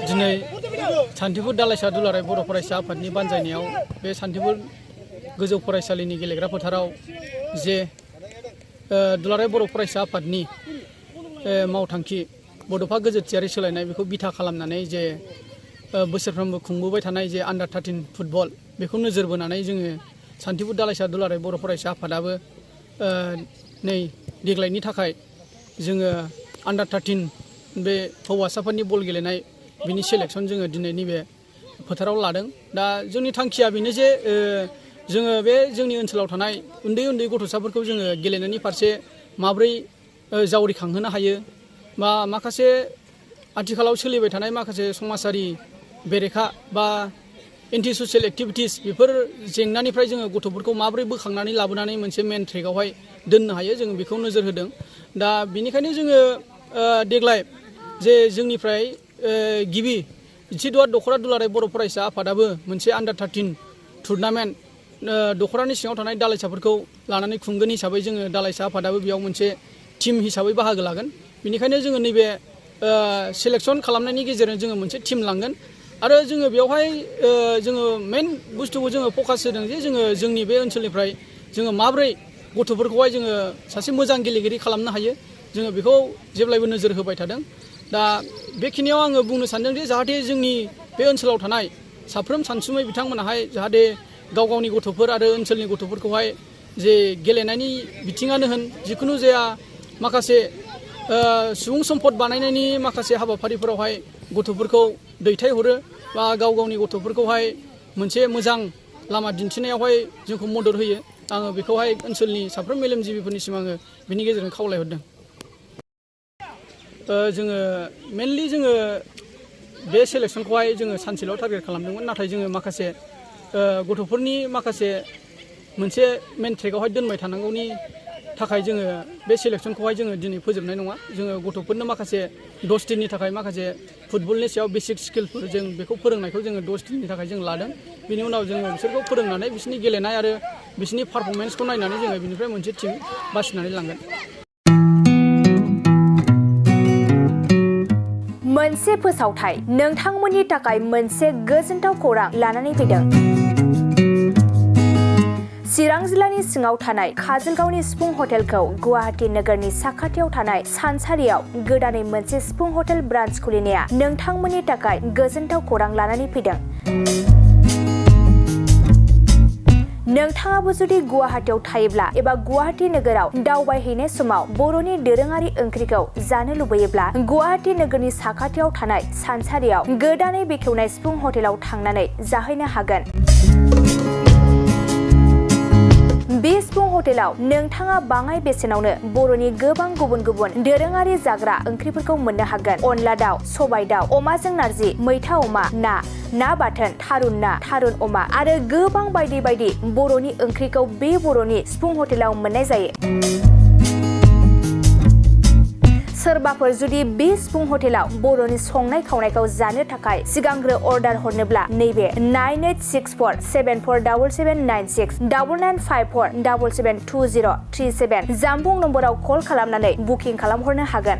दिनै सान्थिफुर दालाइसा दुलाराय बर' फरायसा आफादनि बानजायनायाव बे सान्थिफुर गोजौ फरायसालिनि गेलेग्रा फोथाराव जे दुलाराय बर' फरायसा आफादनि मावथांखि बड'फा गोजोरथियारि सोलायनाय बेखौ बिथा खालामनानै जे बोसोरफ्रोमबो खुंबोबाय थानाय जे आन्डार 13 फुटबल बेखौ नोजोर बोनानै जोङो सान्थिफुर दालाइसा दुलाराय बर' फरायसा आफादाबो नै देग्लायनि थाखाय जोङो आन्डार 13 बे हौवासाफोरनि बल गेलेनाय बिनि सेलेक्सन जोङो दिनै नैबे फोथाराव लादों। दा जोंनि थांखिया बेनो जे जोङो बे जोंनि ओनसोलाव थानाय उन्दै उन्दै गथ'साफोरखौ जोङो गेलेनायनि फारसे माब्रै जावरिखांहोनो हायो बा माखासे आथिखालाव सोलिबाय थानाय माखासे समाजारि बेरेखा बा एन्टि ससियेल एक्टिभिटिस बेफोर जेंनानिफ्राय जोङो गथ'फोरखौ माब्रै बोखांनानै लाबोनानै मोनसे मेन ट्रेकआवहाय दोननो हायो जों बेखौ नोजोर होदों। दा बेनिखायनो जोङो देग्लाय जे जोंनिफ्राय गिबि जिद'आ दख'रा दुलाराय बर' फरायसा आफादाबो मोनसे आन्डार 13 टुर्नामेन्ट दख'रानि सिङाव थानाय दालाइसाफोरखौ लानानै खुंगोन हिसाबै जोङो दालाइसा आफादाबो बेयाव मोनसे टिम हिसाबै बाहागो लागोन। बेनिखायनो जोङो नैबे सेलेक्सन खालामनायनि गेजेरजों जोङो मोनसे टिम लांगोन आरो जोङो बेवहाय जोङो मेन बुस्थुखौ जोङो फकास होदों जे जोङो जोंनि बे ओनसोलनिफ्राय जोङो माब्रै गथ'फोरखौहाय जोङो सासे मोजां गेलेगिरि खालामनो हायो जोङो बेखौ जेब्लायबो नोजोर होबाय थादों। दा बेखिनियाव आङो बुंनो सानदों जे जाहाथे जोंनि बे ओनसोलाव थानाय साफ्रोम सानसुमै बिथांमोनाहाय जाहाथे गाव गावनि गथ'फोर आरो ओनसोलनि गथ'फोरखौहाय जे गेलेनायनि बिथिङानो होन जिखुनु जाया माखासे सुबुं सम्पद बानायनायनि माखासे हाबाफारिफोरावहाय गथ'फोरखौ दैथायहरो बा गाव गावनि गथ'फोरखौहाय मोनसे मोजां लामा दिन्थिनायावहाय जोंखौ मदद होयो। आङो बेखौहाय ओनसोलनि साफ्रोम मेलेमजिबिफोरनिसिम आङो बिनि गेजेरजों खावलायहरदों। जोङो मेनलि जोङो बे सेलेक्सनखौहाय जोङो सानसेल' टारगेट खालामदोंमोन, नाथाय जोङो माखासे गथ'फोरनि माखासे मोनसे मेन ट्रेकआवहाय दोनबाय थानांगौनि थाखाय जोङो बे सेलेक्सनखौहाय जोङो दिनै फोजोबनाय नङा। जोङो गथ'फोरनो माखासे 10 दिननि थाखाय माखासे फुटबलनि सायाव बेसिक स्किलफोर जों बेखौ फोरोंनायखौ जोङो 10 दिननि थाखाय जों लादों। बिनि उनाव जोङो बिसोरखौ फोरोंनानै बिसोरनि गेलेनाय आरो बिसोरनि पारफरमेन्सखौ नायनानै जोङो बिनिफ्राय मोनसे टिम बासिनानै लांगोन। मोनसे फोसावथाय नोंथांमोननि थाखाय मोनसे गोजोनथाव खौरां लानानै फैदों। चिरां जिल्लानि सिङाव थानाय काजलगावनि सिफुं हटेलखौ गुवाहाटी नोगोरनि साखाथियाव थानाय सानसारियाव गोदानै मोनसे सिफुं हटेल ब्रान्च खुलिनाया नोंथांमोननि थाखाय गोजोनथाव खौरां लानानै फैदों। नोंथाङाबो जुदि गुवाहाटीयाव थायोब्ला एबा गुवाहाटी नोगोराव दावबायहैनाय समाव बर'नि दोरोङारि ओंख्रिखौ जानो लुबैयोब्ला गुवाहाटी नोगोरनि साखाथियाव थानाय सानसारियाव गोदानै बेखेवनाय सिफुं हटेलाव थांनानै जाहैनो हागोन। बे सिफुं हटेलाव नोंथाङा बाङाय बेसेनावनो बर'नि गोबां गुबुन गुबुन दोरोङारि जाग्रा ओंख्रिफोरखौ मोननो हागोन। अनला दाउ, सबाय दाउ, अमाजों नारजि, मैथा अमा, ना बाथोन, थारुन ना, थारुन अमा आरो गोबां बायदि बायदि बर'नि ओंख्रिखौ बे बर'नि सिफुं हटेलाव मोननाय जायो। सोरबाफोर जुदि बे सिफुं हटेलाव बर'नि संनाय खावनायखौ जानो थाखाय सिगांग्रो अर्डार हरनोब्ला नैबे 9864747796 9954772037 जामबुं नम्बराव कल खालामनानै बुकिं खालामहरनो हागोन।